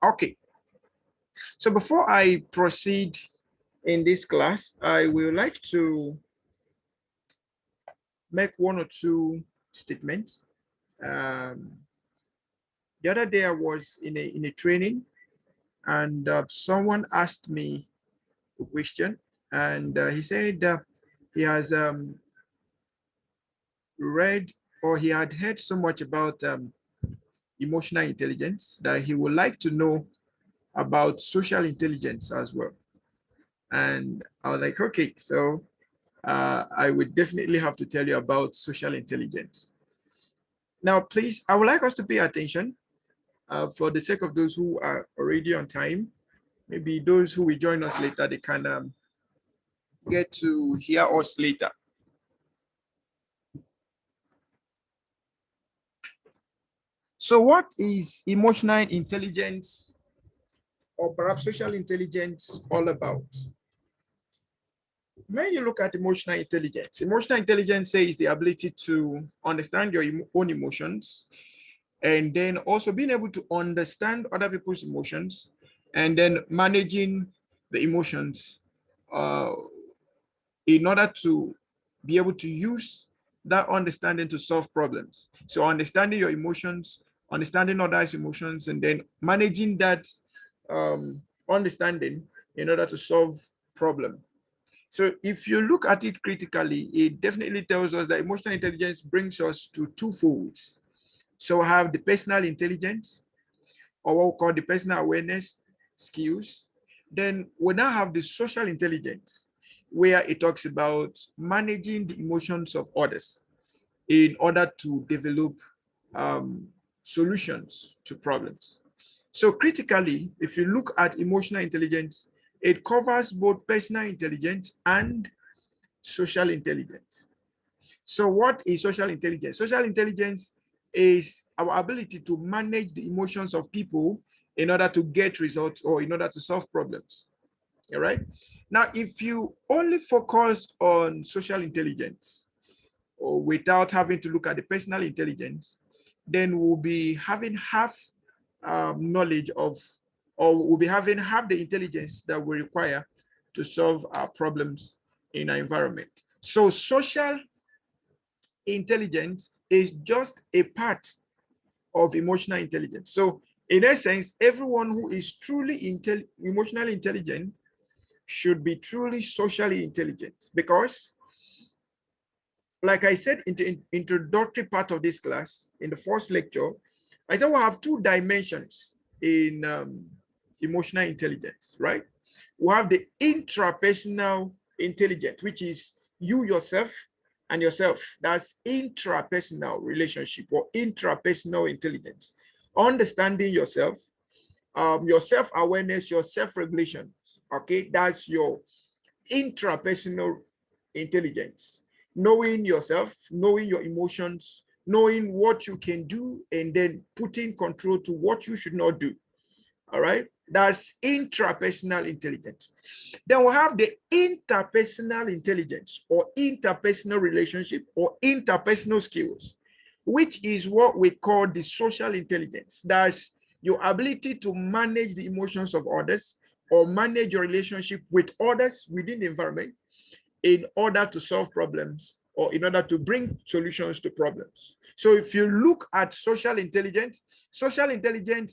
Okay, so before I proceed in this class, I will like to make one or two statements. The other day I was in a training, and someone asked me a question, and he said he has read, or he had heard so much about emotional intelligence that he would like to know about social intelligence as well. And I was like, okay, so I would definitely have to tell you about social intelligence. Now, please, I would like us to pay attention for the sake of those who are already on time. Maybe those who will join us later, they can get to hear us later. So what is emotional intelligence, or perhaps social intelligence, all about? When you look at emotional intelligence says the ability to understand your own emotions, and then also being able to understand other people's emotions, and then managing the emotions in order to be able to use that understanding to solve problems. So understanding your emotions, understanding others' emotions, and then managing that understanding in order to solve problem. So if you look at it critically, it definitely tells us that emotional intelligence brings us to two folds. So we have the personal intelligence, or what we call the personal awareness skills. Then we now have the social intelligence, where it talks about managing the emotions of others in order to develop solutions to problems. So critically, if you look at emotional intelligence, it covers both personal intelligence and social intelligence. So what is social intelligence? Social intelligence is our ability to manage the emotions of people in order to get results or in order to solve problems. All right. Now, if you only focus on social intelligence or without having to look at the personal intelligence, then we'll be having half knowledge of, or we'll be having half the intelligence that we require to solve our problems in our environment. So social intelligence is just a part of emotional intelligence. So in essence, everyone who is truly emotionally intelligent should be truly socially intelligent, because like I said in the introductory part of this class, in the first lecture, I said we have two dimensions in emotional intelligence, right? We have the intrapersonal intelligence, which is you yourself and yourself. That's intrapersonal relationship or intrapersonal intelligence. Understanding yourself, your self-awareness, your self-regulation. Okay, that's your intrapersonal intelligence. Knowing yourself, knowing your emotions, knowing what you can do, and then putting control to what you should not do. All right, that's intrapersonal intelligence. Then we have the interpersonal intelligence or interpersonal relationship or interpersonal skills, which is what we call the social intelligence. That's your ability to manage the emotions of others or manage your relationship with others within the environment in order to solve problems or in order to bring solutions to problems. So if you look at social intelligence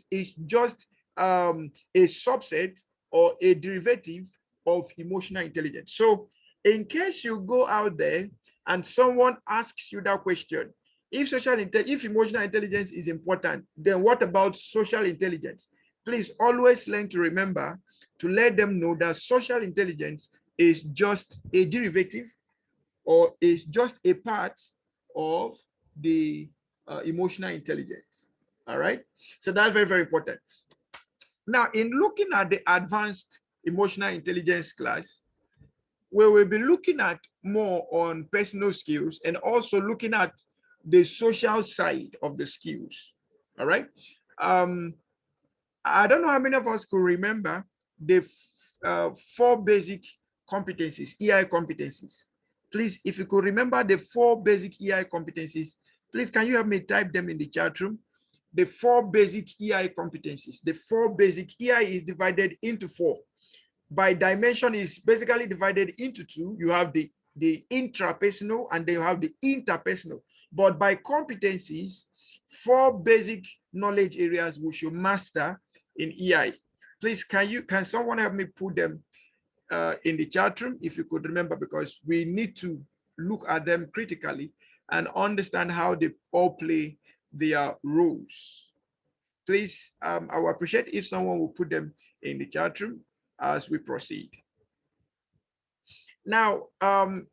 is just a subset or a derivative of emotional intelligence. So in case you go out there and someone asks you that question, if emotional intelligence is important, then what about social intelligence? Please always learn to remember to let them know that social intelligence is just a derivative or is just a part of the emotional intelligence. All right. So that's very, very important. Now, in looking at the advanced emotional intelligence class, we will be looking at more on personal skills and also looking at the social side of the skills. All right. I don't know how many of us could remember the four basic competencies, EI competencies. Please, if you could remember the four basic EI competencies, please, can you help me type them in the chat room? the 4 basic EI competencies. The 4 basic EI is divided into 4. By dimension is basically divided into 2. You have the intrapersonal and then you have the interpersonal. But by competencies, 4 basic knowledge areas we should master in EI. Please, can someone help me put them in the chat room if you could remember, because we need to look at them critically and understand how they all play their roles. Please, I will appreciate if someone will put them in the chat room as we proceed. Now, I'm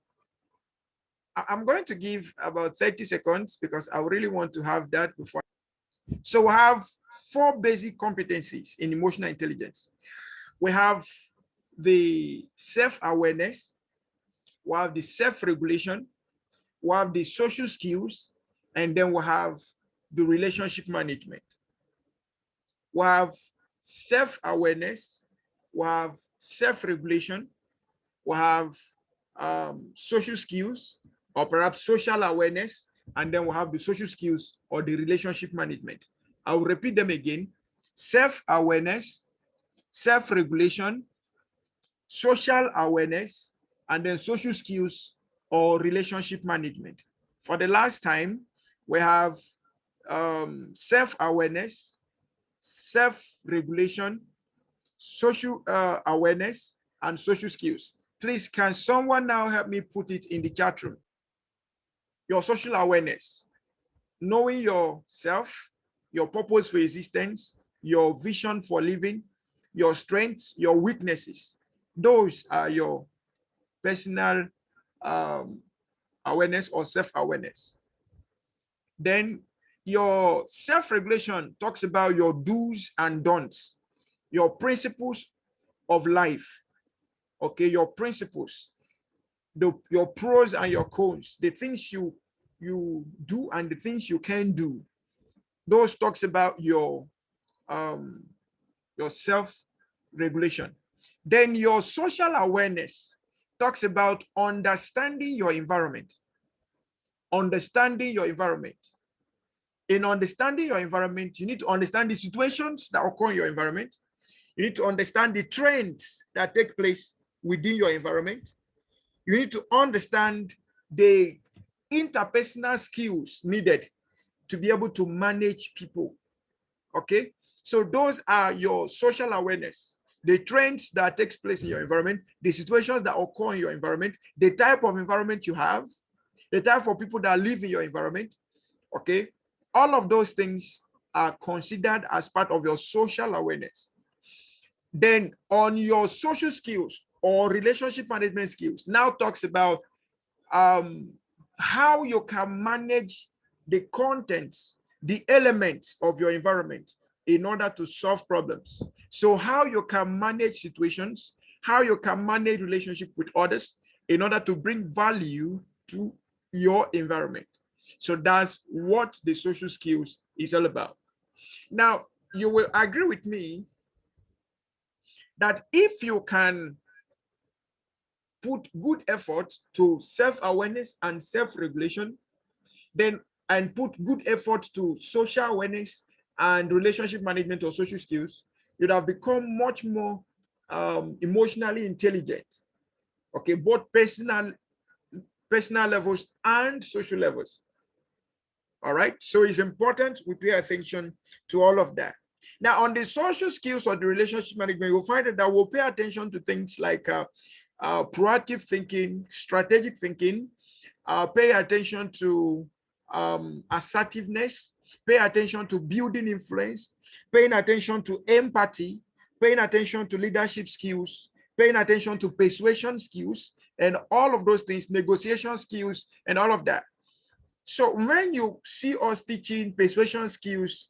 going to give about 30 seconds because I really want to have that before. So we have 4 basic competencies in emotional intelligence. We have the self-awareness, we have the self-regulation, we have the social skills, and then we have the relationship management. We have self-awareness, we have self-regulation, we have social skills, or perhaps social awareness, and then we have the social skills or the relationship management. I will repeat them again: self-awareness, self-regulation, social awareness, and then social skills or relationship management. For the last time, we have self-awareness, self-regulation, social awareness, and social skills. Please, can someone now help me put it in the chat room? Your social awareness, knowing yourself, your purpose for existence, your vision for living, your strengths, your weaknesses. Those are your personal awareness or self-awareness. Then your self-regulation talks about your do's and don'ts, your principles of life, okay, your principles, your pros and your cons, the things you do and the things you can do. Those talks about your self-regulation. Then your social awareness talks about understanding your environment. Understanding your environment. In understanding your environment, you need to understand the situations that occur in your environment. You need to understand the trends that take place within your environment. You need to understand the interpersonal skills needed to be able to manage people. Okay, so those are your social awareness, the trends that takes place in your environment, the situations that occur in your environment, the type of environment you have, the type of people that live in your environment. Okay, all of those things are considered as part of your social awareness. Then on your social skills or relationship management skills, now talks about how you can manage the contents, the elements of your environment in order to solve problems. So how you can manage situations, how you can manage relationship with others in order to bring value to your environment. So that's what the social skills is all about. Now, you will agree with me that if you can put good effort to self-awareness and self-regulation, then and put good effort to social awareness and relationship management or social skills, you'd have become much more emotionally intelligent. Okay, both personal levels and social levels. All right, so it's important we pay attention to all of that. Now, on the social skills or the relationship management, you'll find that we'll pay attention to things like proactive thinking, strategic thinking, pay attention to assertiveness, pay attention to building influence, paying attention to empathy, paying attention to leadership skills, paying attention to persuasion skills, and all of those things, negotiation skills, and all of that. So when you see us teaching persuasion skills,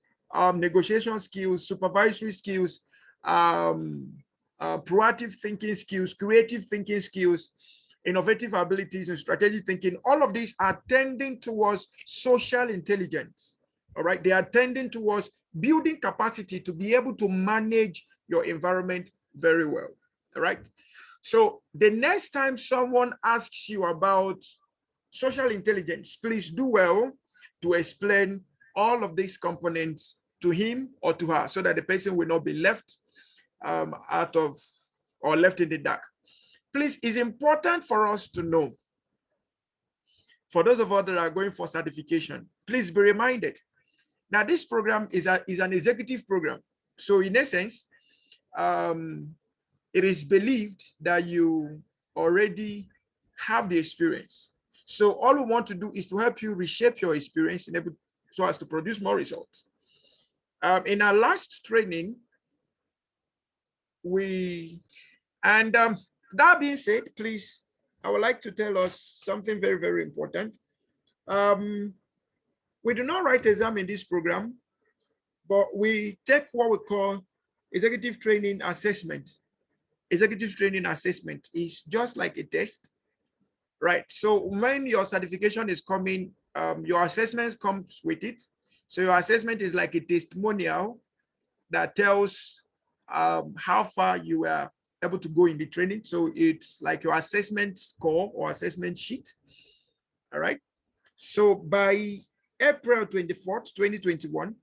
negotiation skills, supervisory skills, proactive thinking skills, creative thinking skills, innovative abilities, and strategic thinking, all of these are tending towards social intelligence. All right, they are tending towards building capacity to be able to manage your environment very well. All right, so the next time someone asks you about social intelligence, please do well to explain all of these components to him or to her, so that the person will not be left out of or left in the dark. Please, it's important for us to know, for those of us that are going for certification, please be reminded that this program is an executive program. So in essence, it is believed that you already have the experience. So all we want to do is to help you reshape your experience in able, so as to produce more results. In our last training, that being said, please, I would like to tell us something very, very important. We do not write exam in this program, but we take what we call executive training assessment. Executive training assessment is just like a test, right? So when your certification is coming, your assessment comes with it. So your assessment is like a testimonial that tells how far you were able to go in the training. So it's like your assessment score or assessment sheet. All right. So by April 24th, 2021,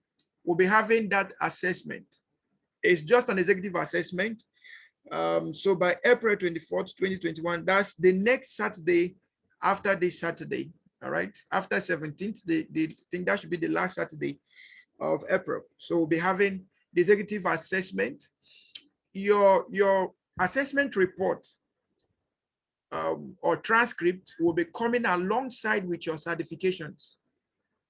we'll be having that assessment. It's just an executive assessment. So by April 24th, 2021, that's the next Saturday after this Saturday. All right. After 17th, I think that should be the last Saturday of April. So we'll be having the executive assessment. Your assessment report or transcript will be coming alongside with your certifications.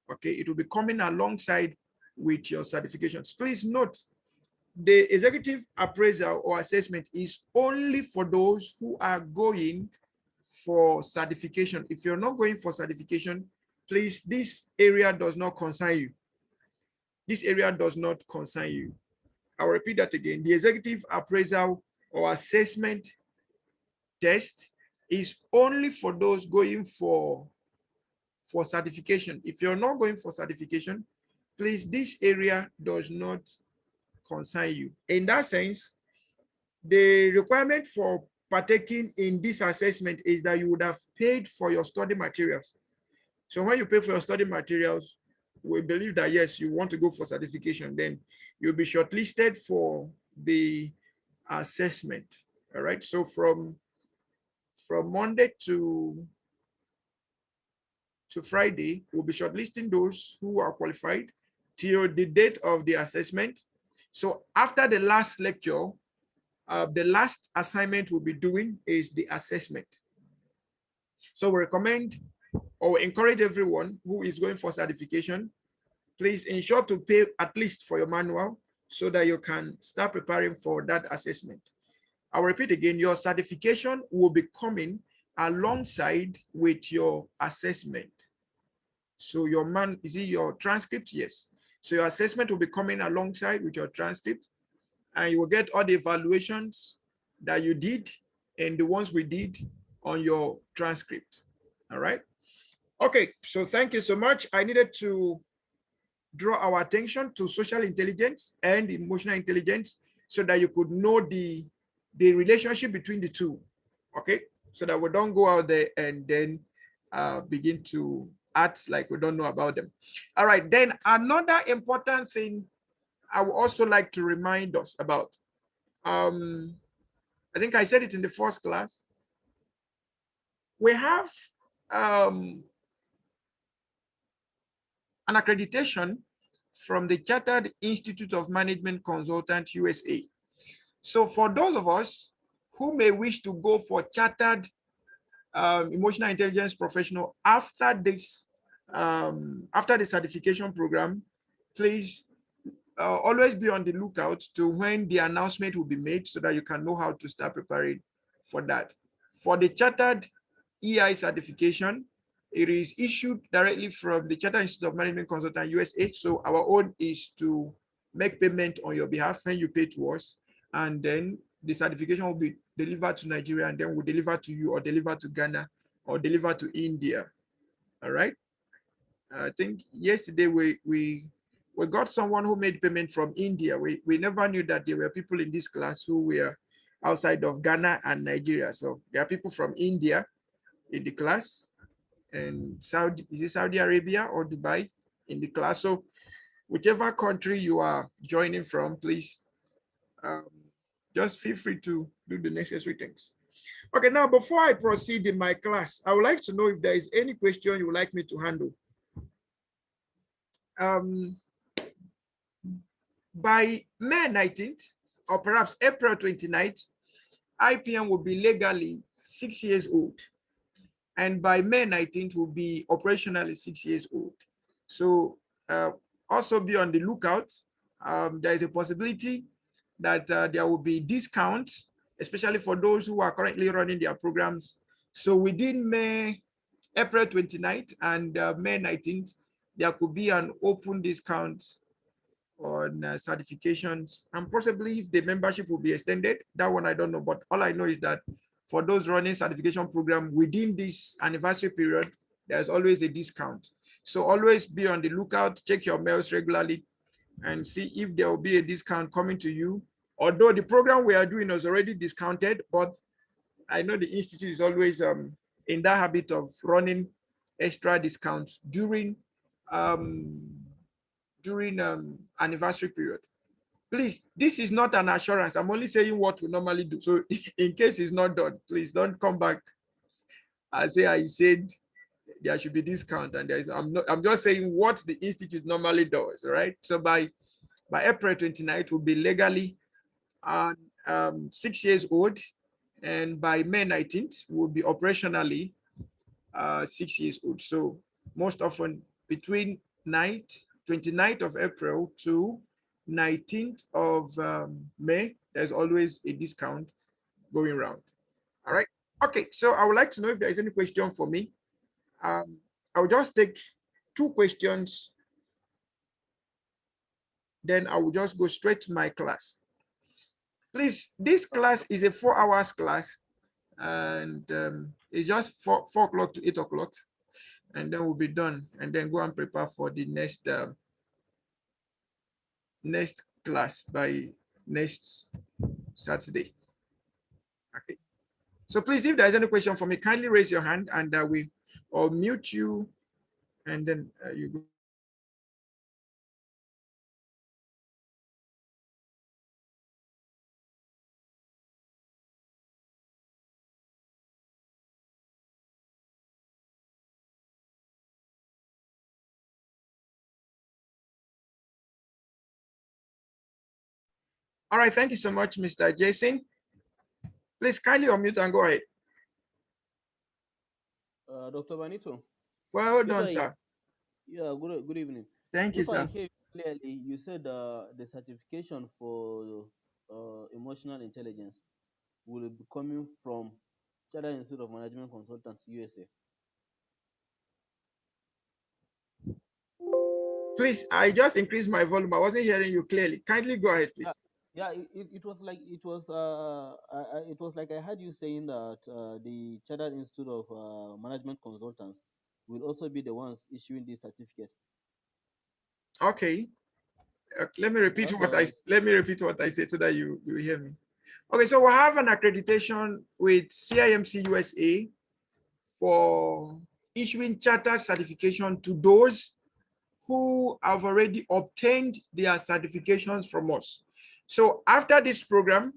Okay, it will be coming alongside with your certifications. Please note, the executive appraisal or assessment is only for those who are going for certification. If you're not going for certification, please, this area does not concern you. This area does not concern you. I'll repeat that again. The executive appraisal or assessment test is only for those going for certification. If you're not going for certification, please, this area does not concern you. In that sense, the requirement for partaking in this assessment is that you would have paid for your study materials. So when you pay for your study materials, we believe that yes, you want to go for certification, then you'll be shortlisted for the assessment. All right. So from Monday to Friday, we'll be shortlisting those who are qualified till the date of the assessment. So after the last lecture, the last assignment we'll be doing is the assessment. So we recommend or encourage everyone who is going for certification, please ensure to pay at least for your manual so that you can start preparing for that assessment. I'll repeat again, your certification will be coming alongside with your assessment. So your transcript? Yes. So your assessment will be coming alongside with your transcript, and you will get all the evaluations that you did and the ones we did on your transcript. All right. Okay, so thank you so much. I needed to draw our attention to social intelligence and emotional intelligence so that you could know the relationship between the two. Okay, so that we don't go out there and then begin to act like we don't know about them. All right, then another important thing I would also like to remind us about. I think I said it in the first class. We have an accreditation from the Chartered Institute of Management Consultant, USA. So for those of us who may wish to go for Chartered Emotional Intelligence Professional after this, after the certification program, please always be on the lookout to when the announcement will be made so that you can know how to start preparing for that. For the Chartered EI certification, it is issued directly from the Chartered Institute of Management Consultant, USA. So our own is to make payment on your behalf when you pay to us, and then the certification will be delivered to Nigeria, and then we'll deliver to you, or deliver to Ghana, or deliver to India. All right. I think yesterday we got someone who made payment from India. We never knew that there were people in this class who were outside of Ghana and Nigeria. So there are people from India in the class, and Saudi Arabia or Dubai in the class. So whichever country you are joining from, please just feel free to do the necessary things. Okay, now before I proceed in my class, I would like to know if there is any question you would like me to handle. By May 19th, or perhaps April 29th, IPM will be legally 6 years old. And by May 19th, will be operationally 6 years old. So also be on the lookout. There is a possibility that there will be discounts, especially for those who are currently running their programs. So within April 29th and May 19th, there could be an open discount on certifications, and possibly if the membership will be extended. That one I don't know, but all I know is that for those running certification program within this anniversary period, there's always a discount. So always be on the lookout, check your mails regularly and see if there will be a discount coming to you. Although the program we are doing is already discounted, but I know the institute is always in that habit of running extra discounts during anniversary period. Please, this is not an assurance. I'm only saying what we normally do. So in case it's not done, please don't come back and say I said there should be discount and there is. I'm just saying what the institute normally does. All right. So by April 29th, will be legally 6 years old, and by May 19th, will be operationally 6 years old. So most often between 29th of April to 19th of May, there's always a discount going around. All right. Okay. So I would like to know if there is any question for me. I'll just take 2 questions. Then I will just go straight to my class. Please, this class is a 4 hours class, and it's just 4 o'clock to 8 o'clock, and then we'll be done, and then go and prepare for the next class by next Saturday. Okay. So please, if there's any question for me, kindly raise your hand and we or mute you, and then you go. All right, thank you so much, Mr. Jason. Please kindly unmute and go ahead. Dr. Banito. Well done, sir. Yeah, good evening. Thank you, If I sir. hear you clearly, you said the certification for emotional intelligence will be coming from Chartered Institute of Management Consultants, USA. Please, I just increased my volume. I wasn't hearing you clearly. Kindly go ahead, please. Yeah, it was like it was like I heard you saying that the Chartered Institute of Management Consultants will also be the ones issuing this certificate. Okay. Let me repeat what I said so that you hear me. Okay, so we have an accreditation with CIMC USA for issuing chartered certification to those who have already obtained their certifications from us. So after this program,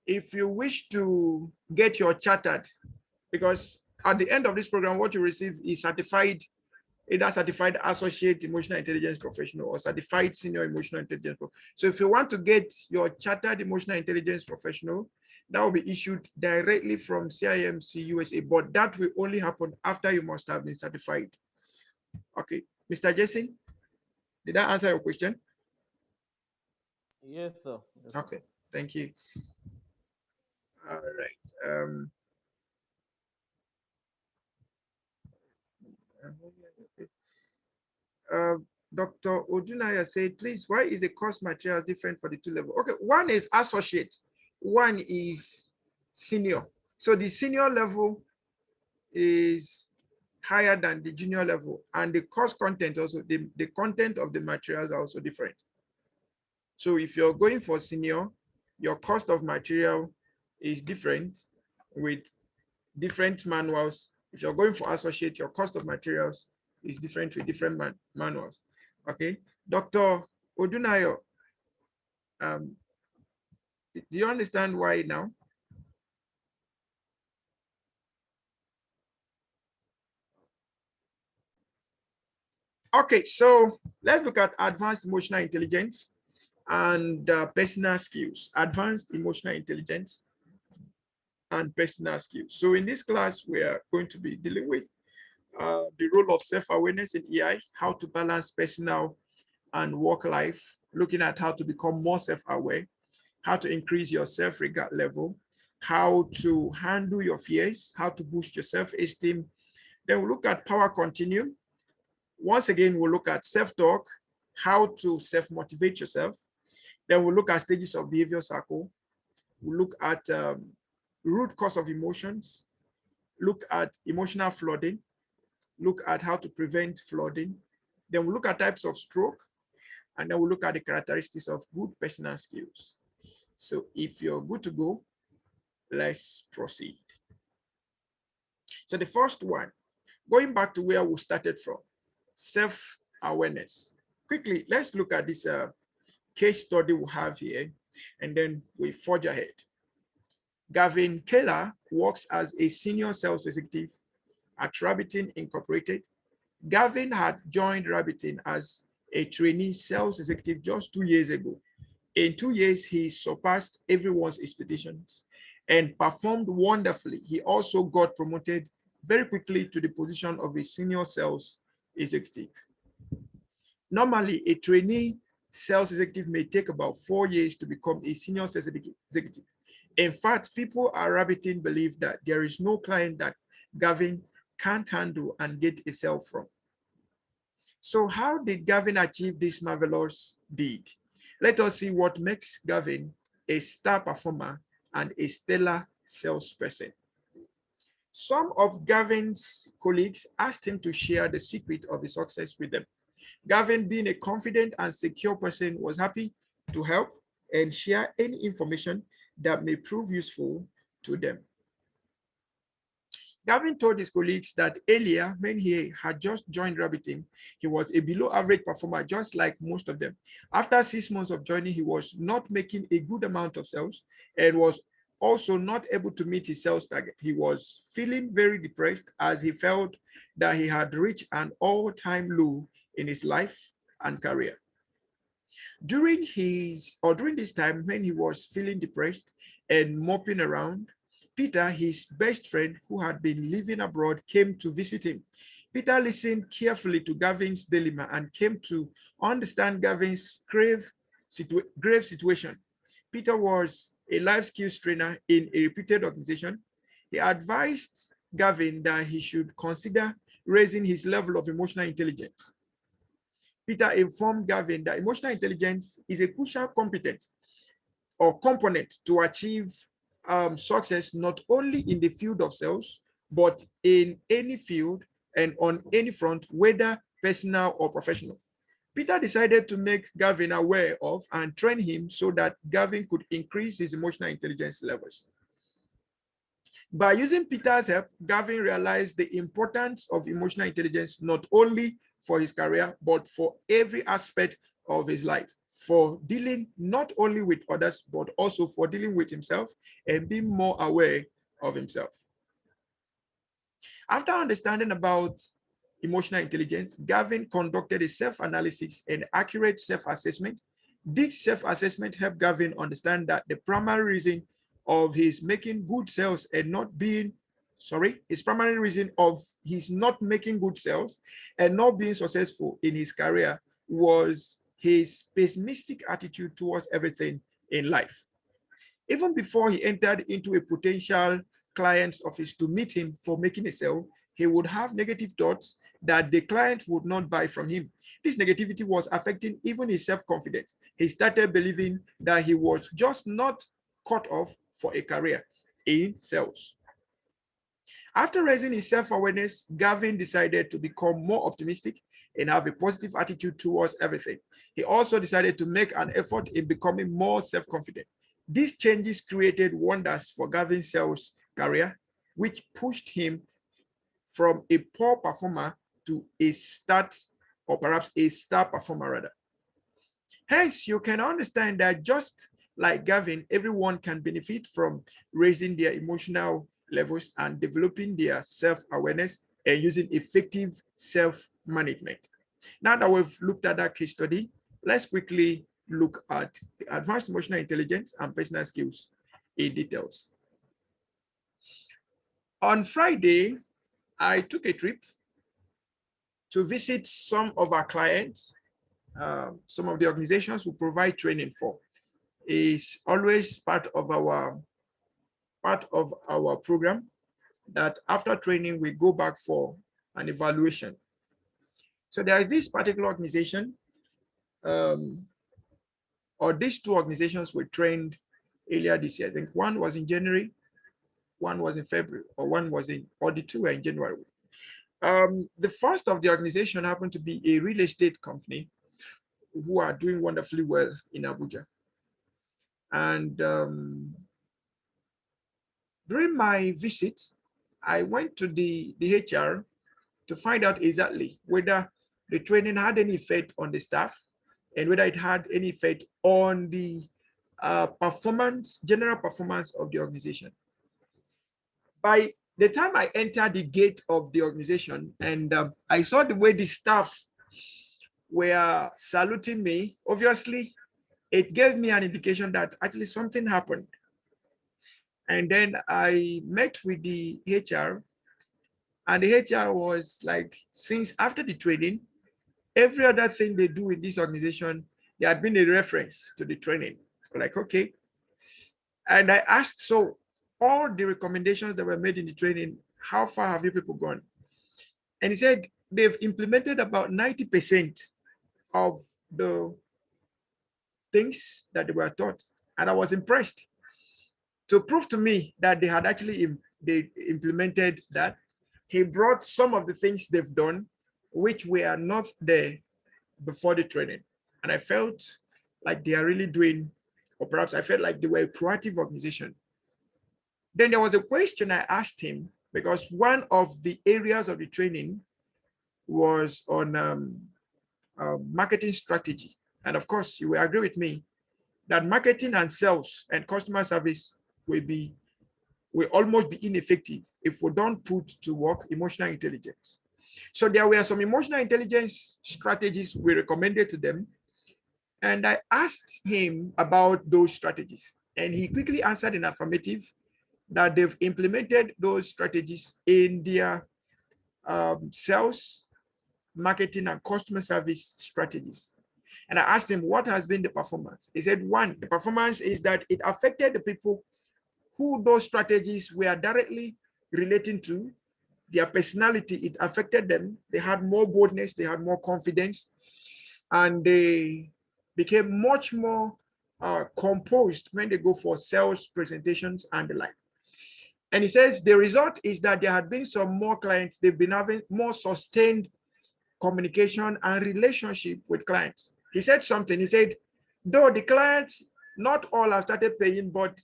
if you wish to get your chartered, because at the end of this program, what you receive is certified, either certified associate emotional intelligence professional or certified senior emotional intelligence professional. So if you want to get your chartered emotional intelligence professional, that will be issued directly from CIMC USA, but that will only happen after you must have been certified. Okay, Mr. Jason, did that answer your question? Yes, sir. Yes, sir. Okay, thank you. All right. Uh, Dr. Odunaya said, please, why is the course material different for the 2 levels? Okay, one is associate, one is senior. So the senior level is higher than the junior level, and the course content also, the content of the materials are also different. So if you're going for senior, your cost of material is different with different manuals. If you're going for associate, your cost of materials is different with different manuals. Okay. Dr. Odunayo, um, do you understand why now? Okay, so let's look at advanced emotional intelligence and personal skills. Advanced emotional intelligence and personal skills. So in this class, we are going to be dealing with the role of self-awareness in EI, how to balance personal and work life, looking at how to become more self-aware, how to increase your self-regard level, how to handle your fears, how to boost your self-esteem. Then we'll look at power continuum. Once again, we'll look at self-talk, how to self-motivate yourself. Then we'll look at stages of behavior cycle. We'll look at root cause of emotions, look at emotional flooding, look at how to prevent flooding. Then we'll look at types of stroke, and then we'll look at the characteristics of good personal skills. So if you're good to go, let's proceed. So the first one, going back to where we started from, self-awareness. Quickly, let's look at this case study we have here, and then we forge ahead. Gavin Keller works as a senior sales executive at Rabbitin Incorporated. Gavin had joined Rabbitin as a trainee sales executive just 2 years ago. In 2 years, he surpassed everyone's expectations and performed wonderfully. He also got promoted very quickly to the position of a senior sales executive. Normally, a trainee sales executive may take about 4 years to become a senior sales executive. In fact, people at Rabbitin believe that there is no client that Gavin can't handle and get a sale from. So how did Gavin achieve this marvelous deed? Let us see what makes Gavin a star performer and a stellar salesperson. Some of Gavin's colleagues asked him to share the secret of his success with them. Gavin, being a confident and secure person, was happy to help and share any information that may prove useful to them. Gavin told his colleagues that earlier, when he had just joined Rabbiting, he was a below average performer, just like most of them. After 6 months of joining, he was not making a good amount of sales and was also not able to meet his sales target. He was feeling very depressed as he felt that he had reached an all-time low in his life and career. During this time when he was feeling depressed and moping around, Peter, his best friend who had been living abroad, came to visit him. Peter listened carefully to Gavin's dilemma and came to understand Gavin's grave situation. Peter was a life skills trainer in a reputed organization. He advised Gavin that he should consider raising his level of emotional intelligence. Peter informed Gavin that emotional intelligence is a crucial competence or component to achieve success not only in the field of sales, but in any field and on any front, whether personal or professional. Peter decided to make Gavin aware of and train him so that Gavin could increase his emotional intelligence levels. By using Peter's help, Gavin realized the importance of emotional intelligence not only for his career, but for every aspect of his life, for dealing not only with others, but also for dealing with himself and being more aware of himself. After understanding about emotional intelligence, Gavin conducted a self-analysis and accurate self-assessment. This self-assessment helped Gavin understand that the primary reason of his making good sales and not being, his primary reason of his not making good sales and not being successful in his career was his pessimistic attitude towards everything in life. Even before he entered into a potential client's office to meet him for making a sale, he would have negative thoughts that the client would not buy from him. This negativity was affecting even his self-confidence. He started believing that he was just not cut off for a career in sales. After raising his self-awareness, Gavin decided to become more optimistic and have a positive attitude towards everything. He also decided to make an effort in becoming more self-confident. These changes created wonders for Gavin's sales career, which pushed him from a poor performer to a start, or perhaps a star performer rather. Hence, you can understand that just like Gavin, everyone can benefit from raising their emotional levels and developing their self-awareness and using effective self-management. Now that we've looked at that case study, let's quickly look at the advanced emotional intelligence and personal skills in details. On Friday, I took a trip to visit some of our clients, some of the organizations we provide training for. Is always part of our program that after training we go back for an evaluation. So there is this particular organization, um, or these two organizations were trained earlier this year. I think one was in January, one was in February, or the two were in January. The first of the organization happened to be a real estate company who are doing wonderfully well in Abuja. And during my visit, I went to the HR to find out exactly whether the training had any effect on the staff and whether it had any effect on the general performance of the organization. By the time I entered the gate of the organization and I saw the way the staffs were saluting me, obviously, it gave me an indication that actually something happened. And then I met with the HR, and the HR was like, since after the training, every other thing they do in this organization, there had been a reference to the training. Like, okay. And I asked, so all the recommendations that were made in the training, how far have you people gone? And he said they've implemented about 90% of the things that they were taught. And I was impressed. To prove to me that they had actually they implemented that, he brought some of the things they've done, which were not there before the training. And I felt like they are really doing, or perhaps I felt like they were a proactive organization. Then there was a question I asked him because one of the areas of the training was on marketing strategy. And of course, you will agree with me that marketing and sales and customer service will almost be ineffective if we don't put to work emotional intelligence. So there were some emotional intelligence strategies we recommended to them. And I asked him about those strategies. And he quickly answered in affirmative that they've implemented those strategies in their sales, marketing, and customer service strategies. And I asked him, what has been the performance? He said, one, the performance is that it affected the people who those strategies were directly relating to, their personality, it affected them. They had more boldness, they had more confidence, and they became much more composed when they go for sales presentations and the like. And he says the result is that there had been some more clients, they've been having more sustained communication and relationship with clients. He said something, he said, though the clients, not all have started paying, but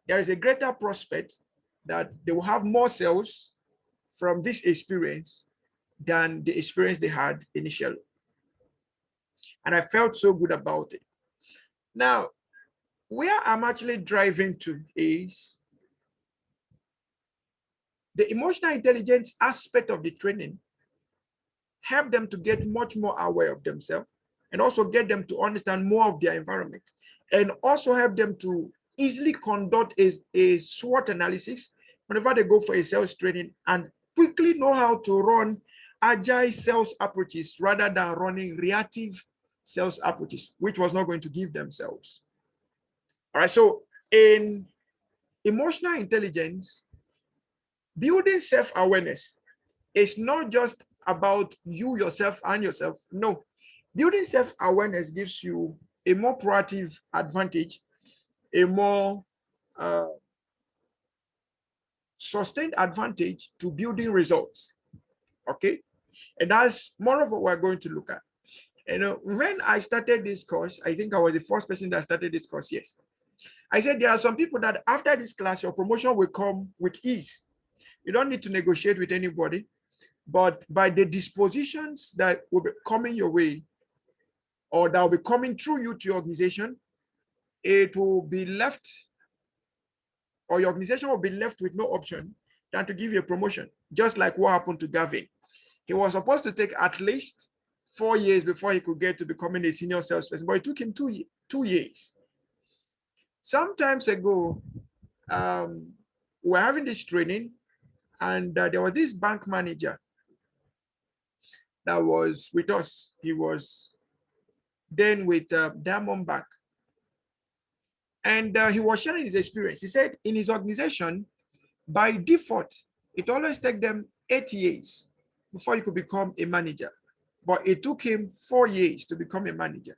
there is a greater prospect that they will have more sales from this experience than the experience they had initially. And I felt so good about it. Now, where I'm actually driving to is the emotional intelligence aspect of the training help them to get much more aware of themselves and also get them to understand more of their environment and also help them to easily conduct a SWOT analysis whenever they go for a sales training and quickly know how to run agile sales approaches rather than running reactive sales approaches, which was not going to give themselves. All right, so in emotional intelligence, building self-awareness is not just about you, yourself, and yourself. No, building self-awareness gives you a more proactive advantage, a more sustained advantage to building results. Okay, and that's more of what we're going to look at. And when I started this course, I think I was the first person that started this course. Yes, I said there are some people that after this class, your promotion will come with ease. You don't need to negotiate with anybody, but by the dispositions that will be coming your way, or that will be coming through you to your organization, it will be left, or your organization will be left with no option than to give you a promotion, just like what happened to Gavin. He was supposed to take at least 4 years before he could get to becoming a senior salesperson, but it took him 2 years. Sometimes ago, we were having this training, and there was this bank manager that was with us. He was then with Diamond Bank. And he was sharing his experience. He said in his organization, by default, it always takes them 8 years before you could become a manager. But it took him 4 years to become a manager.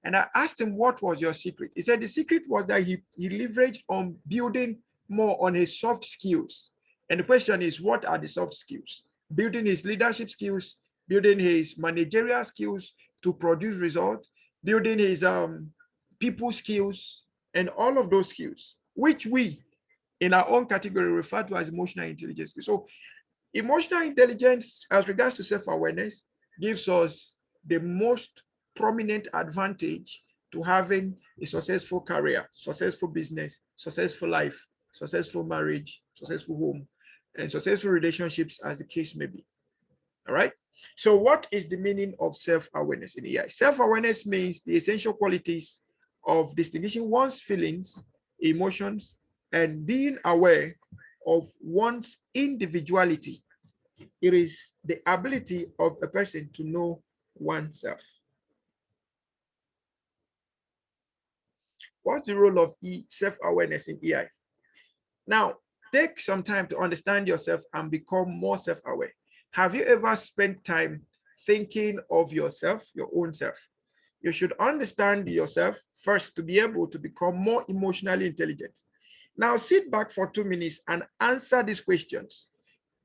And I asked him, what was your secret? He said the secret was that he leveraged on building more on his soft skills. And the question is, what are the soft skills? Building his leadership skills, building his managerial skills to produce results, building his people skills, and all of those skills, which we in our own category refer to as emotional intelligence. So emotional intelligence as regards to self-awareness gives us the most prominent advantage to having a successful career, successful business, successful life, successful marriage, successful home, and successful relationships, as the case may be. All right. So what is the meaning of self-awareness in AI? Self-awareness means the essential qualities of distinguishing one's feelings, emotions, and being aware of one's individuality. It is the ability of a person to know oneself. What's the role of self-awareness in AI? Now, take some time to understand yourself and become more self-aware. Have you ever spent time thinking of yourself, your own self? You should understand yourself first to be able to become more emotionally intelligent. Now, sit back for 2 minutes and answer these questions.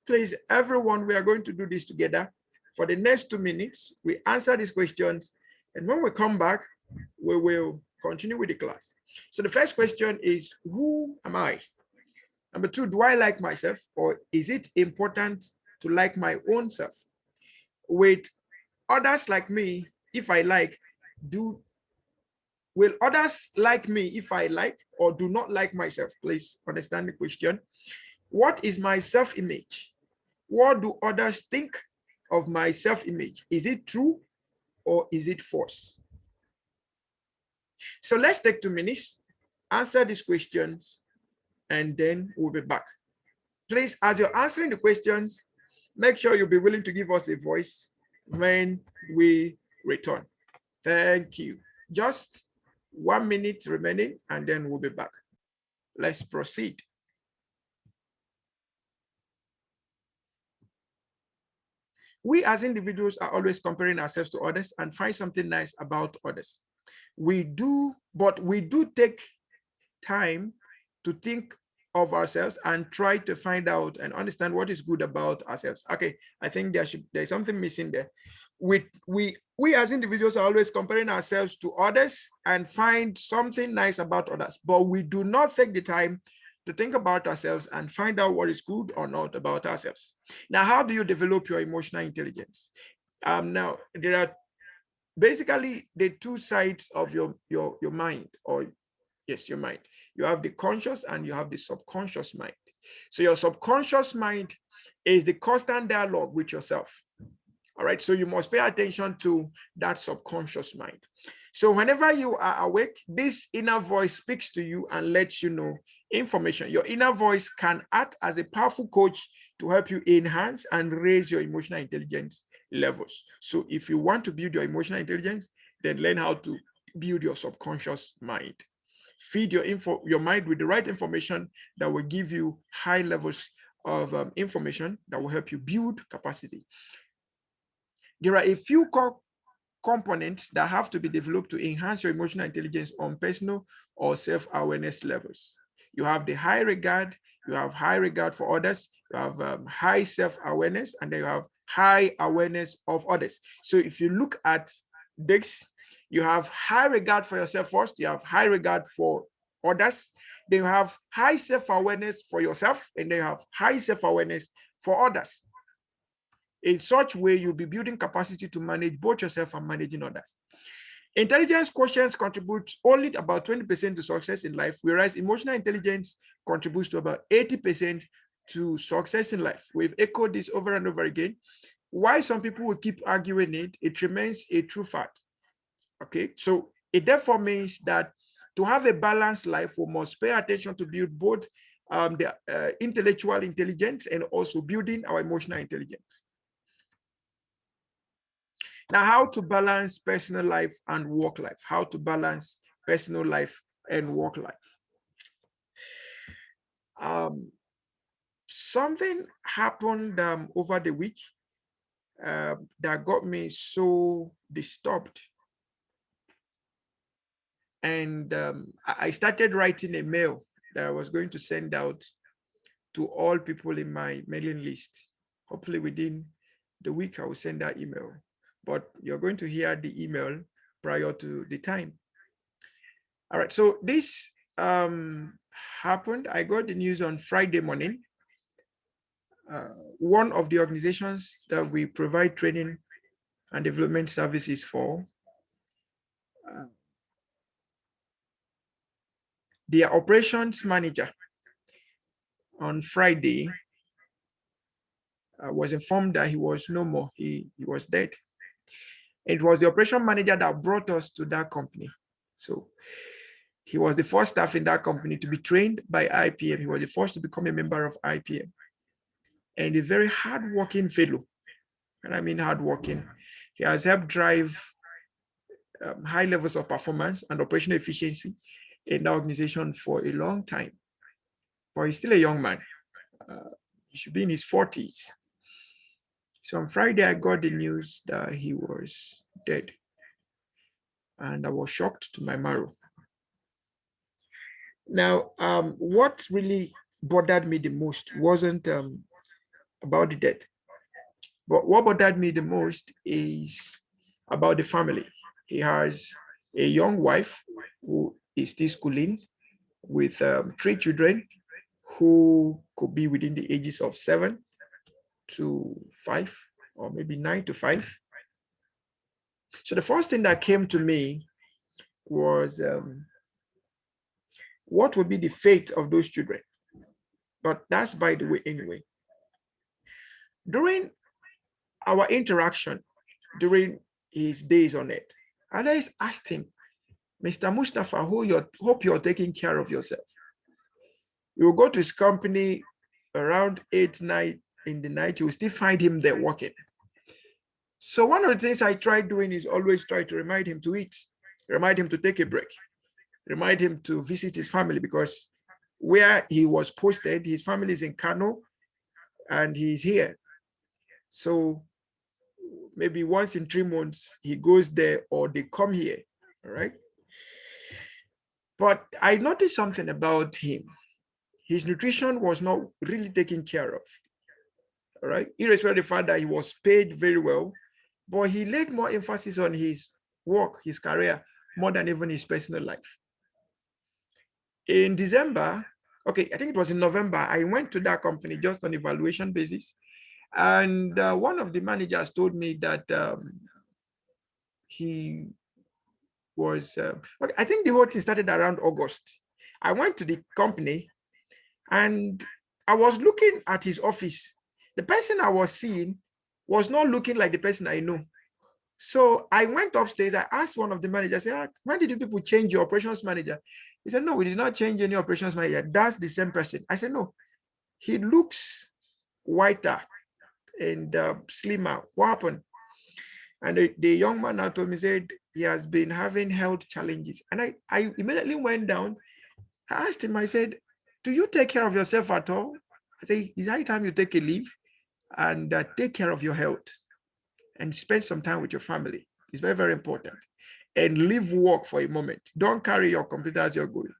Please, everyone, we are going to do this together. For the next 2 minutes, we answer these questions. And when we come back, we will continue with the class. So the first question is, who am I? Number 2, do I like myself, or is it important to like my own self? With others like me, if I like, will others like me if I like or do not like myself? Please understand the question. What is my self-image? What do others think of my self-image? Is it true or is it false? So let's take 2 minutes, answer these questions, and then we'll be back. Please, as you're answering the questions, make sure you'll be willing to give us a voice when we return. Thank you. Just 1 minute remaining, and then we'll be back. Let's proceed. We as individuals are always comparing ourselves to others and find something nice about others. But we do take time to think of ourselves and try to find out and understand what is good about ourselves. Okay, I think there's something missing there. We as individuals are always comparing ourselves to others and find something nice about others, but we do not take the time to think about ourselves and find out what is good or not about ourselves. Now, how do you develop your emotional intelligence? Now, there are basically the two sides of your mind, or yes, your mind. You have the conscious and you have the subconscious mind. So your subconscious mind is the constant dialogue with yourself. All right, so you must pay attention to that subconscious mind. So whenever you are awake, this inner voice speaks to you and lets you know information. Your inner voice can act as a powerful coach to help you enhance and raise your emotional intelligence levels. So if you want to build your emotional intelligence, then learn how to build your subconscious mind. Feed your mind with the right information that will give you high levels of information that will help you build capacity. There are a few core components that have to be developed to enhance your emotional intelligence on personal or self-awareness levels. You have the high regard, you have high regard for others, you have high self-awareness, and then you have high awareness of others. So if you look at this, you have high regard for yourself first, you have high regard for others, then you have high self-awareness for yourself, and then you have high self-awareness for others. In such way, you'll be building capacity to manage both yourself and managing others. Intelligence quotients contribute only about 20% to success in life, whereas emotional intelligence contributes to about 80% to success in life. We've echoed this over and over again. Why some people will keep arguing it, it remains a true fact. Okay, so it therefore means that to have a balanced life, we must pay attention to build both the intellectual intelligence and also building our emotional intelligence. Now, how to balance personal life and work life? How to balance personal life and work life? Something happened over the week that got me so disturbed. And I started writing a mail that I was going to send out to all people in my mailing list. Hopefully within the week, I will send that email. But you're going to hear the email prior to the time. All right, so this happened. I got the news on Friday morning. One of the organizations that we provide training and development services for, their operations manager on Friday was informed that he was no more. He was dead. It was the operation manager that brought us to that company. So he was the first staff in that company to be trained by IIPM. He was the first to become a member of IIPM. And a very hardworking fellow. And I mean hardworking. He has helped drive high levels of performance and operational efficiency in the organization for a long time. But he's still a young man. He should be in his 40s. So on Friday, I got the news that he was dead. And I was shocked to my marrow. Now, what really bothered me the most wasn't about the death. But what bothered me the most is about the family. He has a young wife who is still schooling with 3 children who could be within the ages of 7 to 5 or maybe 9 to 5. So the first thing that came to me was what would be the fate of those children? But that's by the way anyway. During our interaction, during his days on it, I just asked him, Mr. Mustafa, hope you're taking care of yourself. You will go to his company around 8, 9 in the night, you will still find him there working. So one of the things I tried doing is always try to remind him to eat, remind him to take a break, remind him to visit his family, because where he was posted, his family is in Kano and he's here. So maybe once in 3 months, he goes there or they come here, all right? But I noticed something about him. His nutrition was not really taken care of, all right? Irrespective of the fact that he was paid very well, but he laid more emphasis on his work, his career, more than even his personal life. In December, okay, I think it was in November, I went to that company just on evaluation basis. And one of the managers told me that he was, okay, I think the whole thing started around August. I went to the company and I was looking at his office. The person I was seeing was not looking like the person I know. So I went upstairs. I asked one of the managers, I said, when did you people change your operations manager? He said, no, we did not change any operations manager. That's the same person. I said, no, he looks whiter and slimmer. What happened? And the young man now told me, said he has been having health challenges. And I immediately went down. I asked him, I said, do you take care of yourself at all? I said, it's high time you take a leave and take care of your health and spend some time with your family. It's very, very important. And leave work for a moment. Don't carry your computer as you're going.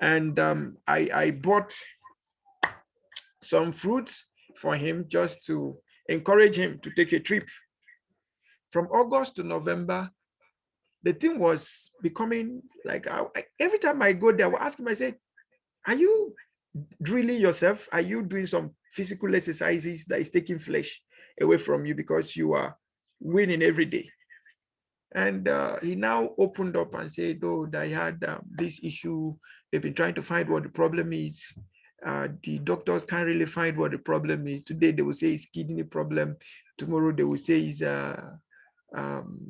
And I bought some fruits for him just to encourage him to take a trip. From August to November, the thing was becoming like, every time I go there, I will ask him, I said, are you drilling yourself? Are you doing some physical exercises that is taking flesh away from you because you are winning every day? And he now opened up and said, oh, that he had this issue. They've been trying to find what the problem is. The doctors can't really find what the problem is. Today they will say it's kidney problem. Tomorrow they will say it's um,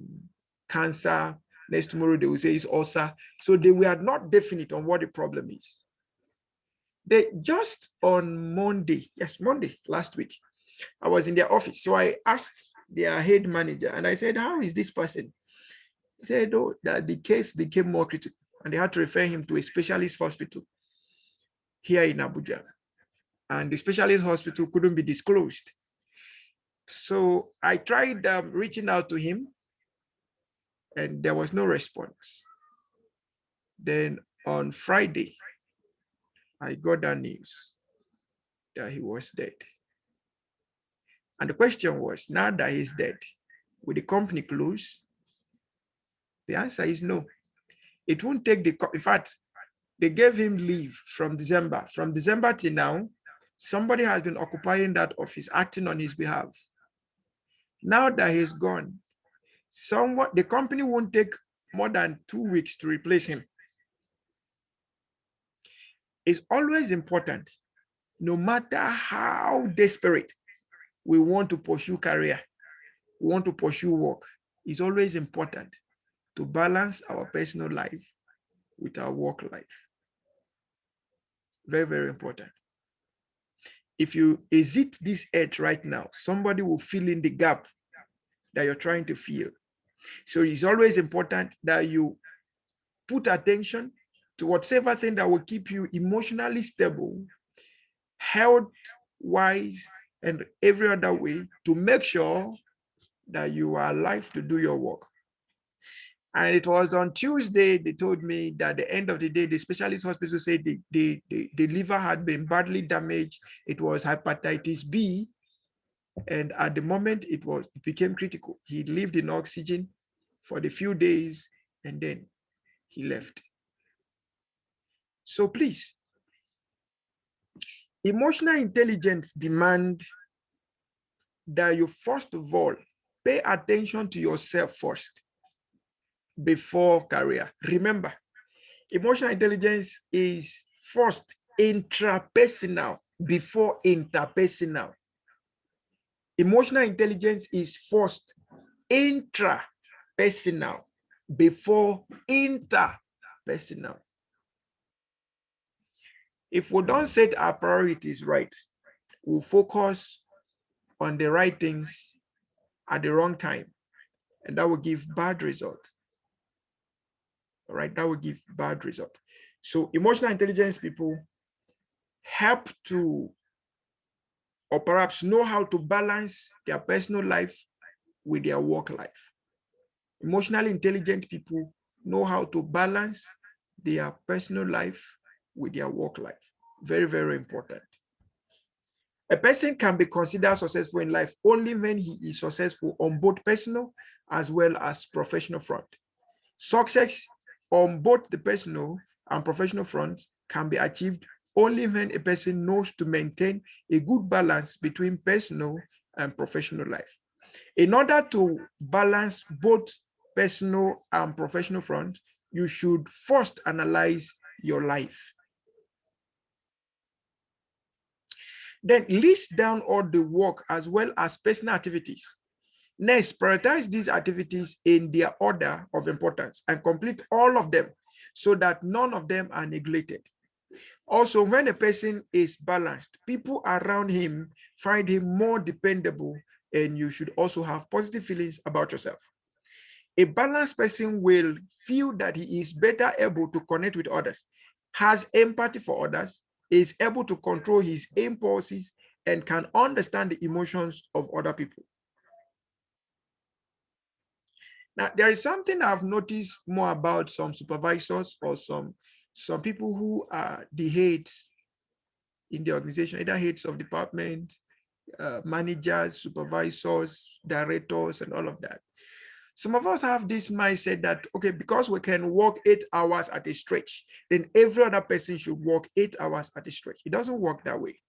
cancer. Next tomorrow they will say it's ulcer. So they were not definite on what the problem is. They just on Monday, yes, Monday last week, I was in their office. So I asked their head manager and I said, how is this person? He said, oh, that the case became more critical and they had to refer him to a specialist hospital here in Abuja. And the specialist hospital couldn't be disclosed. So I tried reaching out to him and there was no response. Then on Friday, I got that news that he was dead. And the question was, now that he's dead, will the company close? The answer is no. It won't take in fact, they gave him leave from December. From December till now, somebody has been occupying that office, acting on his behalf. Now that he's gone, the company won't take more than 2 weeks to replace him. It's always important, no matter how desperate we want to pursue career, we want to pursue work, it's always important to balance our personal life with our work life. Very, very important. If you exit this earth right now, somebody will fill in the gap that you're trying to fill. So it's always important that you put attention to whatever thing that will keep you emotionally stable, health-wise, and every other way to make sure that you are alive to do your work. And it was on Tuesday, they told me that at the end of the day, the specialist hospital said the liver had been badly damaged. It was hepatitis B. And at the moment, it became critical. He lived in oxygen for the few days and then he left. So please, emotional intelligence demands that you first of all pay attention to yourself first before career. Remember, emotional intelligence is first intrapersonal before interpersonal. Emotional intelligence is first intrapersonal before interpersonal. If we don't set our priorities right, we'll focus on the right things at the wrong time, and that will give bad results. All right, that will give bad results. So emotional intelligence people help to, or perhaps know how to balance their personal life with their work life. Emotionally intelligent people know how to balance their personal life with their work life. Very, very important. A person can be considered successful in life only when he is successful on both personal as well as professional front. Success on both the personal and professional fronts can be achieved only when a person knows to maintain a good balance between personal and professional life. In order to balance both personal and professional fronts, you should first analyze your life. Then list down all the work as well as personal activities. Next, prioritize these activities in their order of importance and complete all of them so that none of them are neglected. Also, when a person is balanced, people around him find him more dependable, and you should also have positive feelings about yourself. A balanced person will feel that he is better able to connect with others, has empathy for others, is able to control his impulses, and can understand the emotions of other people. Now, there is something I've noticed more about some supervisors or some people who are the heads in the organization, either heads of department, managers, supervisors, directors, and all of that. Some of us have this mindset that, okay, because we can work 8 hours at a stretch, then every other person should work 8 hours at a stretch. It doesn't work that way.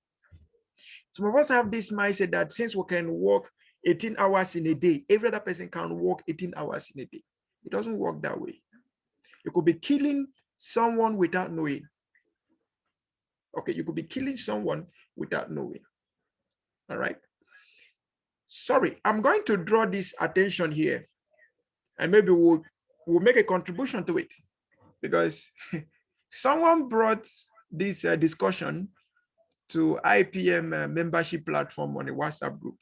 Some of us have this mindset that since we can work 18 hours in a day, every other person can work 18 hours in a day. It doesn't work that way. You could be killing someone without knowing. Okay, you could be killing someone without knowing. All right. Sorry, I'm going to draw this attention here, and maybe we'll make a contribution to it, because someone brought this discussion to IIPM membership platform on a WhatsApp group.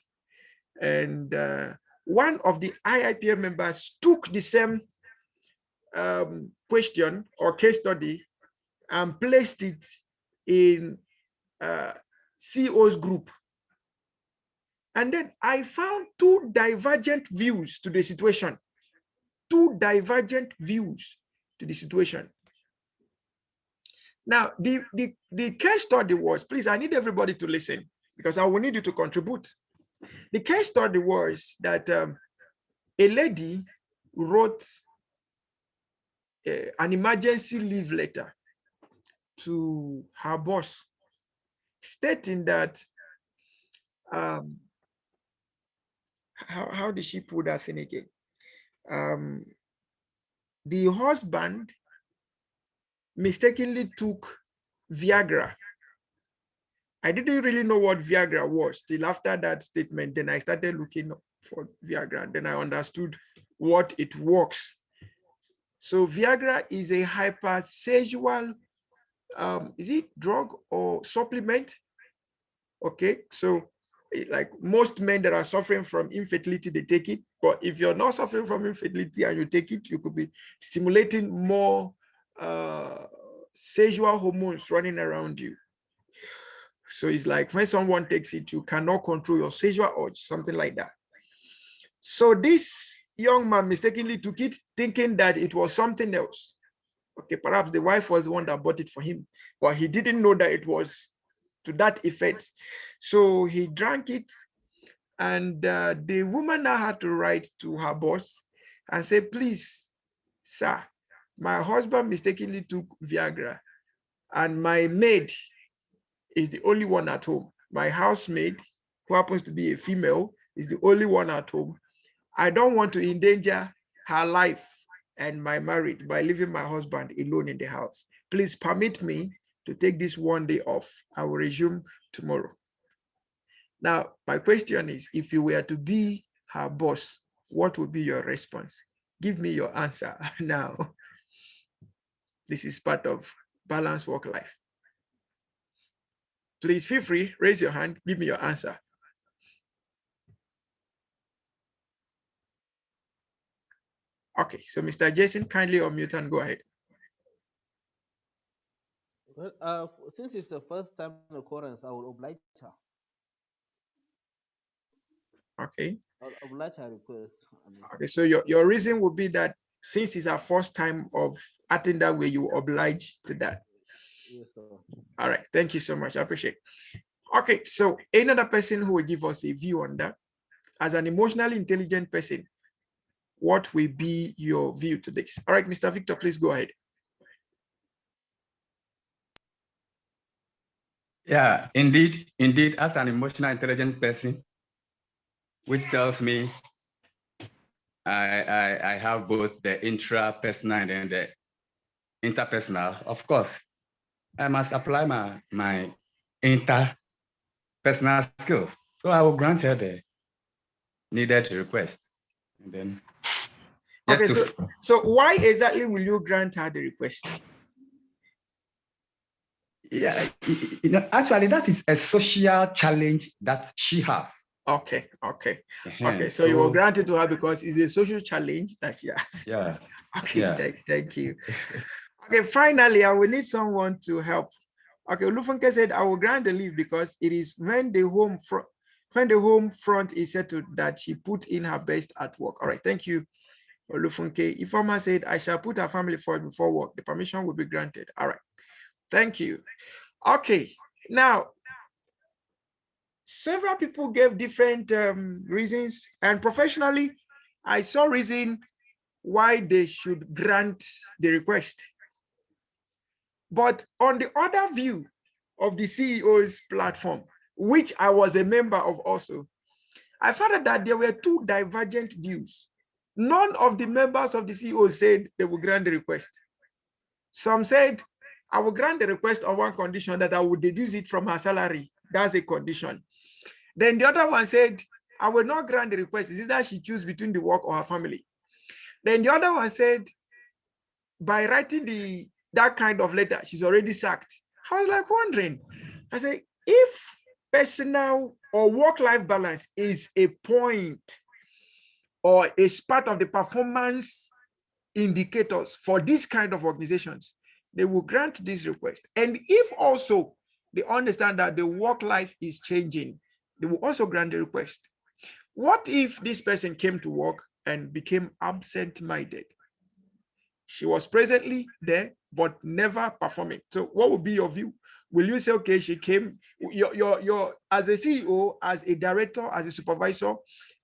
And one of the IIPM members took the same question or case study and placed it in CEO's group. And then I found two divergent views to the situation. Two divergent views to the situation. Now, the case study was, please, I need everybody to listen because I will need you to contribute. The case study was that a lady wrote an emergency leave letter to her boss, stating that, how did she put that thing again? The husband mistakenly took Viagra. I didn't really know what Viagra was till after that statement. Then I started looking for Viagra. Then I understood what it works. So Viagra is a hypersexual, is it drug or supplement? Okay, so like most men that are suffering from infertility, they take it. But if you're not suffering from infertility and you take it, you could be stimulating more sexual hormones running around you. So it's like when someone takes it, you cannot control your sexual urge, something like that. So this young man mistakenly took it, thinking that it was something else. Okay, perhaps the wife was the one that bought it for him, but he didn't know that it was to that effect. So he drank it, and the woman now had to write to her boss and say, please, sir, my husband mistakenly took Viagra, and my maid is the only one at home. My housemaid, who happens to be a female, is the only one at home. I don't want to endanger her life and my marriage by leaving my husband alone in the house. Please permit me to take this one day off. I will resume tomorrow. Now, my question is, if you were to be her boss, what would be your response? Give me your answer now. This is part of balanced work life. Please feel free, raise your hand, give me your answer. Okay, so Mr. Jason, kindly unmute and go ahead. Well, since it's the first time occurrence, I will oblige her. Okay. I'll oblige her request. Okay, so your reason would be that since it's our first time of acting that way, you oblige to that. Yes, sir. All right, thank you so much. I appreciate it. Okay, so another person who will give us a view on that, as an emotionally intelligent person, what will be your view to this? All right, Mr. Victor, please go ahead. Yeah, indeed, as an emotional intelligent person, which tells me I have both the intrapersonal and the interpersonal. Of course, I must apply my interpersonal skills. So I will grant her the needed request. And then okay, so why exactly will you grant her the request? Yeah, actually, that is a social challenge that she has. Okay. So you will grant it to her because it's a social challenge that she has. Yeah. Okay, yeah. Thank you. Okay, finally, I will need someone to help. Okay, Olufunke said, I will grant the leave because it is when the home front is settled that she put in her best at work. All right, thank you, Olufunke. Ifoma said, I shall put her family forward before work. The permission will be granted. All right, thank you. Okay, now, several people gave different reasons, and professionally, I saw reason why they should grant the request. But on the other view of the CEO's platform, which I was a member of also, I found that there were two divergent views. None of the members of the CEO said they will grant the request. Some said, I will grant the request on one condition, that I will deduce it from her salary. That's a condition. Then the other one said, I will not grant the request. It's either she choose between the work or her family. Then the other one said, by writing that kind of letter, she's already sacked. I was like wondering, I said, if personal or work-life balance is a point or is part of the performance indicators for this kind of organizations, they will grant this request. And if also they understand that the work life is changing, they will also grant the request. What if this person came to work and became absent-minded? She was presently there, but never performing. So what would be your view? Will you say, okay, she came, your as a CEO, as a director, as a supervisor,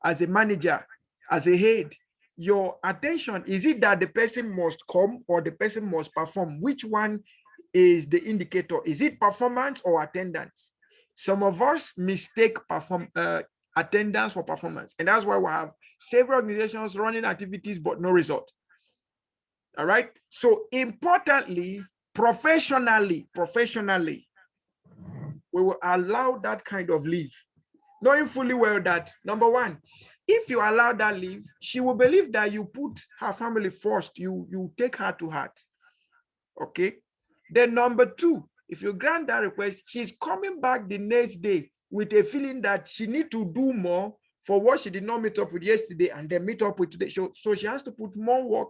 as a manager, as a head, your attention, is it that the person must come or the person must perform? Which one is the indicator? Is it performance or attendance? Some of us mistake attendance for performance. And that's why we have several organizations running activities, but no result. All right. So importantly, professionally, we will allow that kind of leave, knowing fully well that, number one, if you allow that leave, she will believe that you put her family first, you take her to heart. Okay. Then number two, if you grant that request, she's coming back the next day with a feeling that she needs to do more for what she did not meet up with yesterday and then meet up with today. So she has to put more work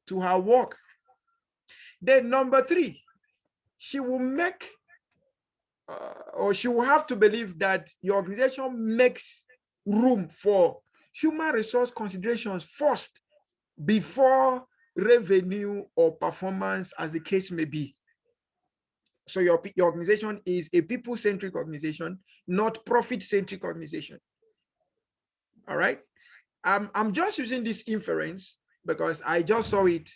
to her work. Then number three, she will make or she will have to believe that your organization makes room for human resource considerations first before revenue or performance, as the case may be. So your organization is a people-centric organization, not profit-centric organization. All right. I'm just using this inference because I just saw it.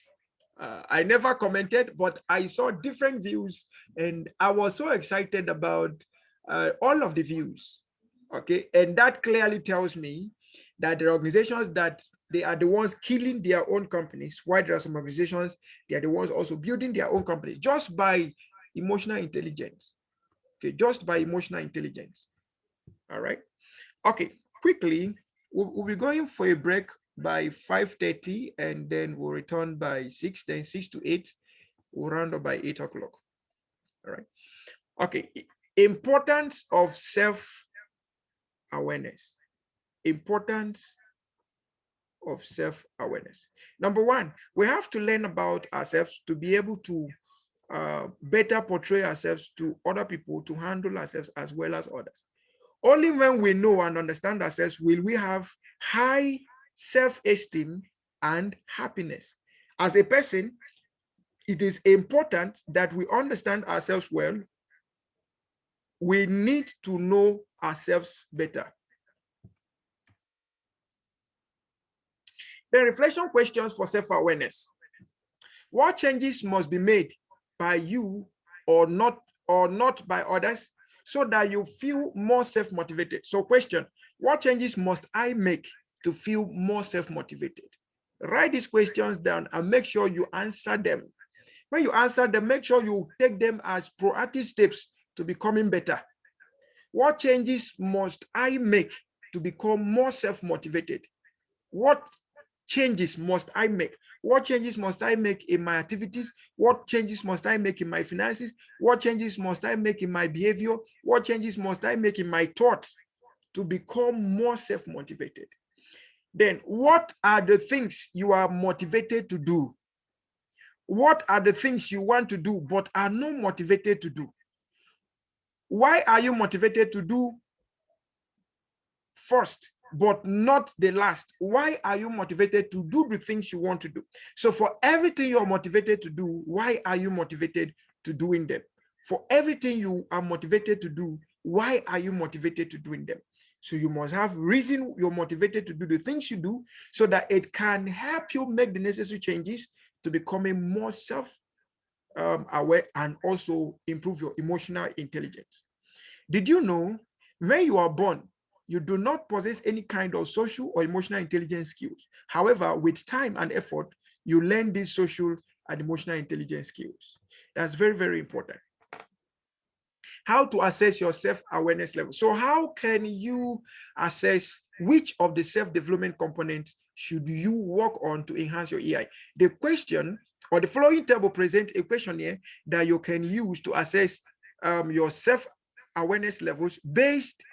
I never commented, but I saw different views and I was so excited about all of the views. Okay. And that clearly tells me that the organizations that they are the ones killing their own companies, while there are some organizations, they are the ones also building their own companies just by emotional intelligence. Okay. Just by emotional intelligence. All right. Okay. Quickly, we'll be going for a break by 5:30 and then we'll return by 6, then 6 to 8. We'll round up by 8 o'clock. All right. Okay. Importance of self-awareness. Importance of self-awareness. Number one, we have to learn about ourselves to be able to better portray ourselves to other people, to handle ourselves as well as others. Only when we know and understand ourselves will we have high self-esteem and happiness. As a person, it is important that we understand ourselves well. We need to know ourselves better. The reflection questions for self-awareness. What changes must be made by you or not by others so that you feel more self-motivated? So question, what changes must I make to feel more self-motivated? Write these questions down and make sure you answer them. When you answer them, make sure you take them as proactive steps to becoming better. What changes must I make to become more self-motivated? What changes must I make? What changes must I make in my activities? What changes must I make in my finances? What changes must I make in my behavior? What changes must I make in my thoughts to become more self-motivated? Then what are the things you are motivated to do? What are the things you want to do but are not motivated to do? Why are you motivated to do first but not the last? Why are you motivated to do the things you want to do? So for everything you're motivated to do, why are you motivated to doing them? For everything you are motivated to do, why are you motivated to doing them? So you must have reason you're motivated to do the things you do so that it can help you make the necessary changes to becoming more self-aware and also improve your emotional intelligence. Did you know when you are born, you do not possess any kind of social or emotional intelligence skills. However, with time and effort, you learn these social and emotional intelligence skills. That's very, very important. How to assess your self-awareness level. So how can you assess which of the self-development components should you work on to enhance your EI? The question or the following table presents a questionnaire that you can use to assess your self-awareness levels based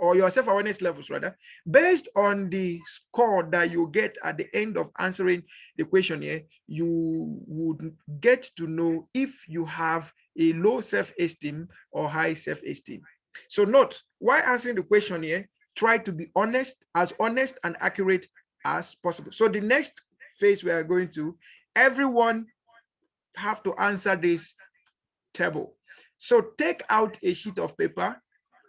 or your self-awareness levels rather, based on the score that you get at the end of answering the questionnaire. You would get to know if you have a low self-esteem or high self-esteem. So note, while answering the questionnaire, try to be honest and accurate as possible. So the next phase we are going to, everyone have to answer this table. So take out a sheet of paper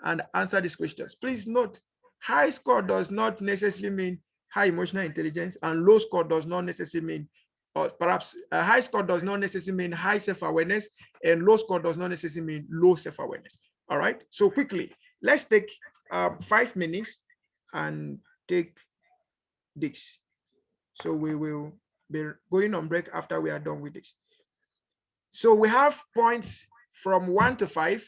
and answer these questions. Please note, high score does not necessarily mean high emotional intelligence, and low score does not necessarily mean, or perhaps a high score does not necessarily mean high self-awareness, and low score does not necessarily mean low self-awareness. All right, so quickly, let's take 5 minutes and take this. So we will be going on break after we are done with this. So we have points from 1 to 5,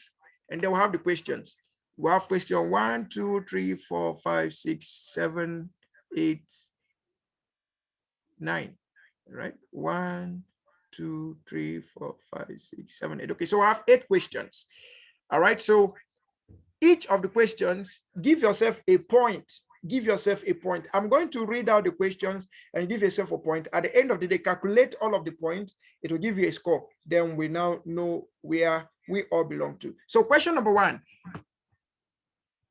and then we'll have the questions. We have question 1, 2, 3, 4, 5, 6, 7, 8, 9. Right? 1, 2, 3, 4, 5, 6, 7, 8. Okay, so I have 8 questions. All right, so each of the questions, give yourself a point. Give yourself a point. I'm going to read out the questions and give yourself a point. At the end of the day, calculate all of the points. It will give you a score. Then we now know where we all belong to. So question number 1.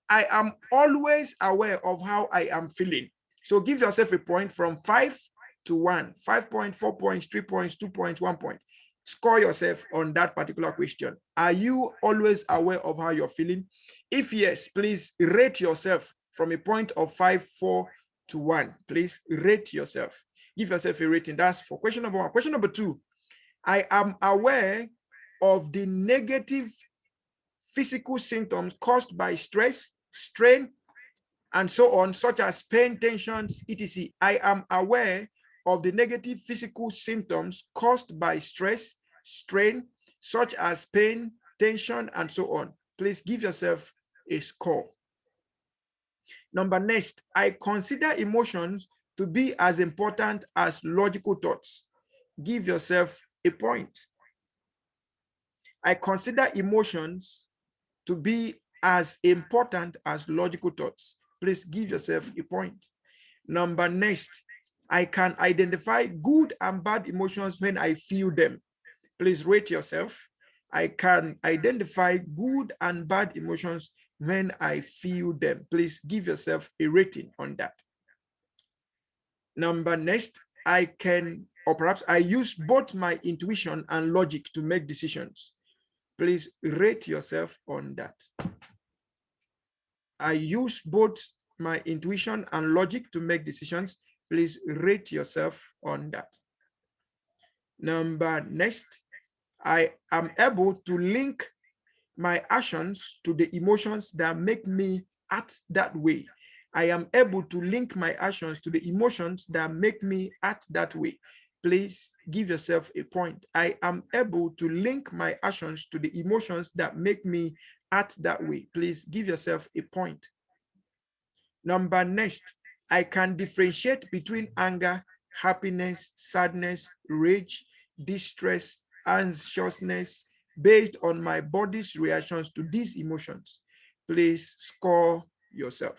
I am always aware of how I am feeling. So give yourself a point from 5 to 1. 5 points, 4 points, 3 points, 2 points, 1 point. Score yourself on that particular question. Are you always aware of how you're feeling? If yes, please rate yourself from a point of 5, 4 to 1. Please rate yourself. Give yourself a rating. That's for question number 1. Question number 2. I am aware of the negative physical symptoms caused by stress, strain, and so on, such as pain, tensions, etc. I am aware of the negative physical symptoms caused by stress, strain, such as pain, tension, and so on. Please give yourself a score. Next, I consider emotions to be as important as logical thoughts. Give yourself a point. I consider emotions to be as important as logical thoughts. Please give yourself a point. Next, I can identify good and bad emotions when I feel them. Please rate yourself. I can identify good and bad emotions when I feel them. Please give yourself a rating on that. Next, I can, or perhaps I use both my intuition and logic to make decisions. Please rate yourself on that. I use both my intuition and logic to make decisions. Please rate yourself on that. Next, I am able to link my actions to the emotions that make me act that way. I am able to link my actions to the emotions that make me act that way. Please give yourself a point. I am able to link my actions to the emotions that make me act that way. Please give yourself a point. Next, I can differentiate between anger, happiness, sadness, rage, distress, anxiousness based on my body's reactions to these emotions. Please score yourself.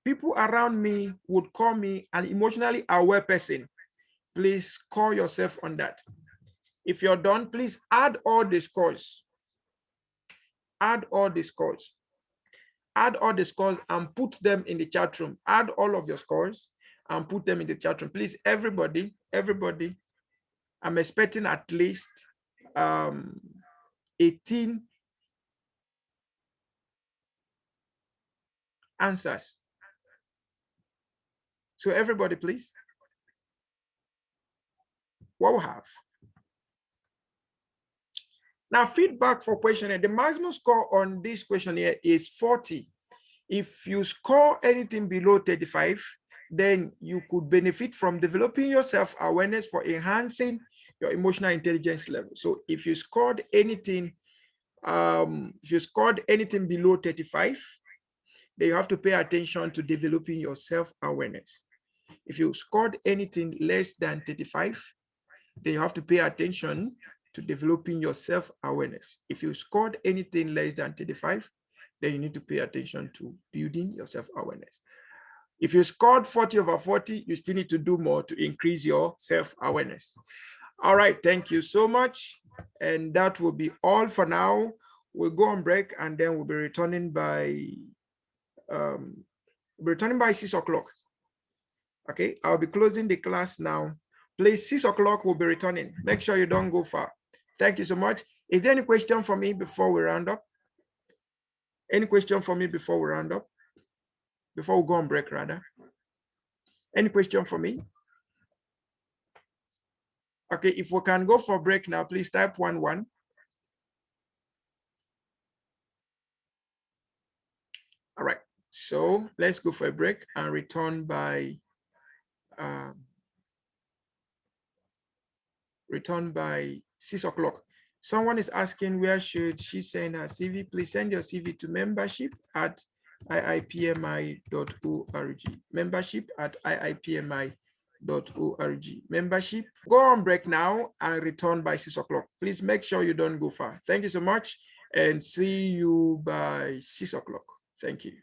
People around me would call me an emotionally aware person. Please score yourself on that. If you're done, please add all the scores. Add all the scores. Add all the scores and put them in the chat room. Add all of your scores and put them in the chat room. Please, everybody, I'm expecting at least 18 answers. So everybody, please. What we have? Now, feedback for questionnaire. The maximum score on this questionnaire is 40. If you score anything below 35, then you could benefit from developing your self-awareness for enhancing your emotional intelligence level. So if you scored anything, below 35, then you have to pay attention to developing your self-awareness. If you scored anything less than 35, then you have to pay attention to developing your self-awareness. If you scored anything less than 35, then you need to pay attention to building your self-awareness. If you scored 40 over 40, you still need to do more to increase your self-awareness. All right, thank you so much. And that will be all for now. We'll go on break and then we'll be returning by 6 o'clock. Okay, I'll be closing the class now. Please, 6 o'clock we'll be returning. Make sure you don't go far. Thank you so much. Is there any question for me before we round up? Any question for me before we round up? Before we go on break, rather. Any question for me? Okay, if we can go for break now, please type 11. All right, so let's go for a break and return by 6 o'clock. Someone is asking where should she send her CV? Please send your CV to membership@iipmi.org. Membership@iipmi.org. Membership. Go on break now and return by 6 o'clock. Please make sure you don't go far. Thank you so much and see you by 6 o'clock. Thank you.